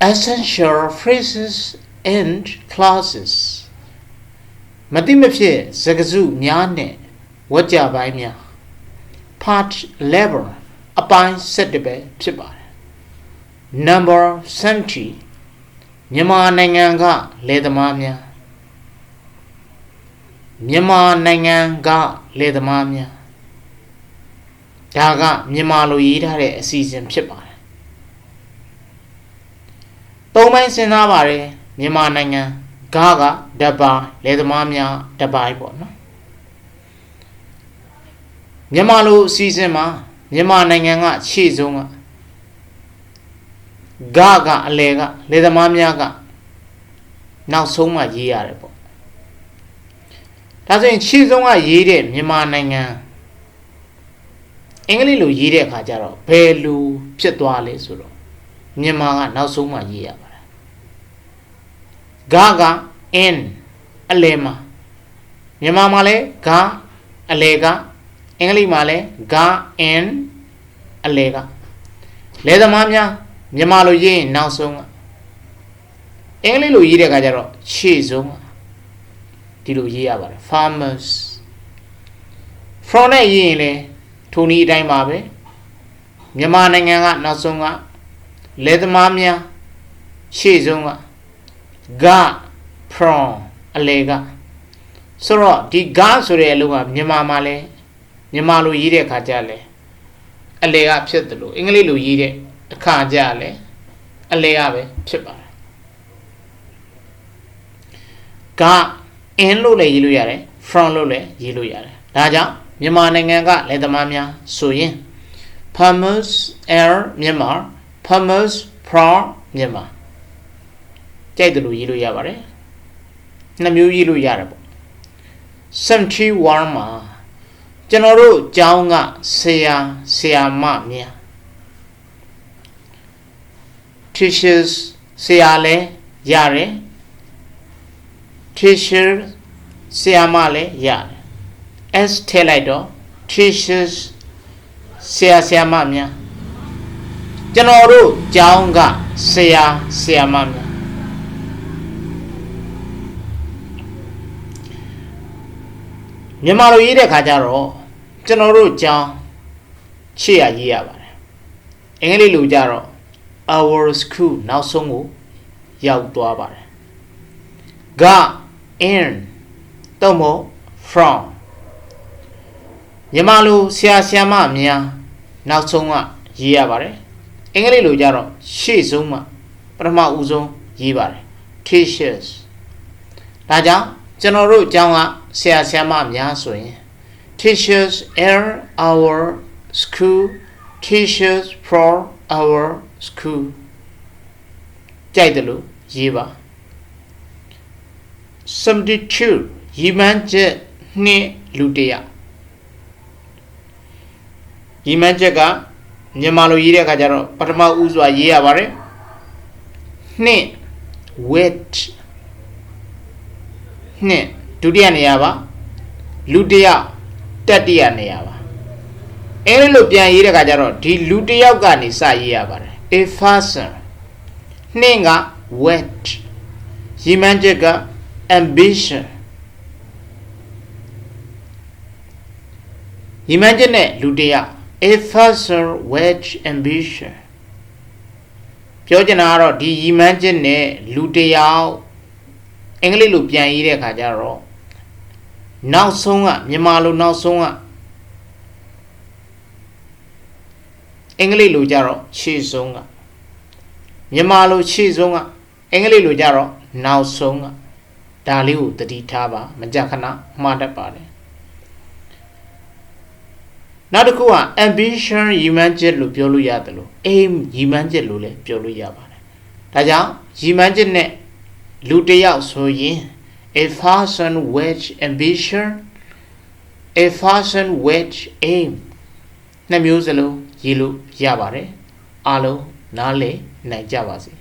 essential phrases and clauses မတိမဖြစ်စကားစုများနဲ့ဝကြပိုင်းများ part 11အပိုင်း7ပဲဖြစ်ပါတယ် number 70မြန်မာနိုင်ငံကလယ်သမားများမြန်မာနိုင်ငံကလယ်သမားများဒါကမြန်မာလိုရေးထားတဲ့အစီအစဉ်ဖြစ်ပါတယ်သုံးပိုင်းစဉ်းစားပါတယ်မြန်မာနိုင်ငံကဓပါလယ်သမားများဓပိုင်းပေါ့နော်မြန်မာလိုအစီအစဉ်မှာမြန်မာနိုင်ငံကရှေ့ဆုံးကအလယ်ကလယ်သမားများကနောက်ဆုံးမှရေးရတယ်ပေါ့ဒါဆိုရင်ရှေ့ဆုံးကရေးတဲ့မြန်မာနိုင်ငံအင်္ဂလိပ်လိုရေးတဲ့အခါကျတော့ဘယ်လိုဖြစ်သွားလဲဆိုတော့မြန်မာကနောက်ဆုံးမှရေးရပါတယ်က in အလယ်မှာမြန်မာမှာလည်းကအလယ်ကအင်္ဂလိပ်မှာလည်းက in အလယ်ကလယ်သမားများမြန်မာလိုရေးရင်နောက်ဆုံးကအင်္ဂလိပ်လိုရေးတဲ့အခါကျတော့ရှေ့ဆုံးဒီလိုရေးရပါတယ် farmers from နဲ့ရေးရင်လည်းထိုနည်းအတိုင်းပါပဲမြန်မာနိုင်ငံကနောက်ဆုံးကလယ်သမားများရှေ့ဆုံးက from အလယ်ကဆိုတော့ဒီဆိုတဲ့အလုပ်ကမြန်မာမှာလည်းမြန်မာလိုရေးတဲ့အခါကျလည်းအလယ်ကဖြစ်တယ်လို့အင်္ဂလိပ်လိုရေးတဲ့အခါကျလည်းအလယ်ကပဲဖြစ်ပါတယ်in လို့လည်းရေးလို့ရတယ် from လို့လည်းရေးလို့ရတယ်ဒါကြောင့်မြန်မာနိုင်ငံကလယ်သမားများဆိုရင် farmers are Myanmar farmers from Myanmar ကြိုက်တယ်လို့ရေးလို့ရပါတယ်နှစ်မျိုးရေးလို့ရတယ်ပေါ့71မှာကျွန်တော်တို့ကျောင်းကဆရာမများ teachers ဆရာလည်းရတယ် teacher ဆရာမလည်းရတယ် s ထည့်လိုက်တော့ teachers ဆရာမများကျွန်တော်တို့ကျောင်းကဆရာမများမြန်မာလိုရေးတဲ့ခါကျတော့ကျွန်တော်တို့ကျောင်းရှေ့ရေးရပါတယ်အင်္ဂလိပ်လိုကြတော့ our school နောက်ဆုံးကိုရောက်သွားပါတယ်in တော့မ from မြန်မာလိုဆရာမများနောက်ဆုံးကရေးရပါတယ်အင်္ဂလိပ်လိုကြတော့ရှေ့ဆုံးမှပထမဦးဆုံးရေးပါတယ် teachers ဒါကြောင့်ကျွန်တော်တို့ကျောင်းကဆရာမများဆိုရင် teachers are our school teachers for our school ကြိုက်တယ်လို့ရေးပါ72ရီမန်းချက်နှစ်လူတရာရီမန်းချက်ကမြန်မာလိုရေးတဲ့အခါကျတော့ပထမဦးစွာရေးရပါတယ်နှစ် wet နှစ်ဒုတိယနေရာပါလူတယောက်တတိယနေရာပါအဲ့လိုပြန်ရေးတဲ့အခါကျတော့ဒီလူတယောက်ကနေစရေးရပါတယ် a person နှစ်က wet ရီမန်းချက်က ambition ရီမန်းချက်နဲ့လူတယောက် a person with ambition ပြောချင်တာကတော့ဒီရီမန်းချက်နဲ့လူတယောက်အင်္ဂလိပ်လိုပြန်ရေးတဲ့အခါကျတော့နောက်ဆုံးကမြန်မာလိုနောက်ဆုံးကအင်္ဂလိပ်လိုကြတော့ရှေ့ဆုံးကမြန်မာလိုရှေ့ဆုံးကအင်္ဂလိပ်လိုကြတော့နောက်ဆုံးကဒါလေးကိုသတိထားပါမကြခဏမှားတတ်ပါတယ်နောက်တစ်ခုက ambition ရည်မှန်းချက်လို့ပြောလို့ရတယ်လို့ aim ရည်မှန်းချက်လို့လည်းပြောလို့ရပါတယ်ဒါကြောင့်ရည်မှန်းချက်နဲ့လူတစ်ယောက်ဆိုရင် a person with ambition a person with aim နှစ်မျိုးစလုံးရေးလို့ရပါတယ်အားလုံးနားလည်နိုင်ကြပါစေ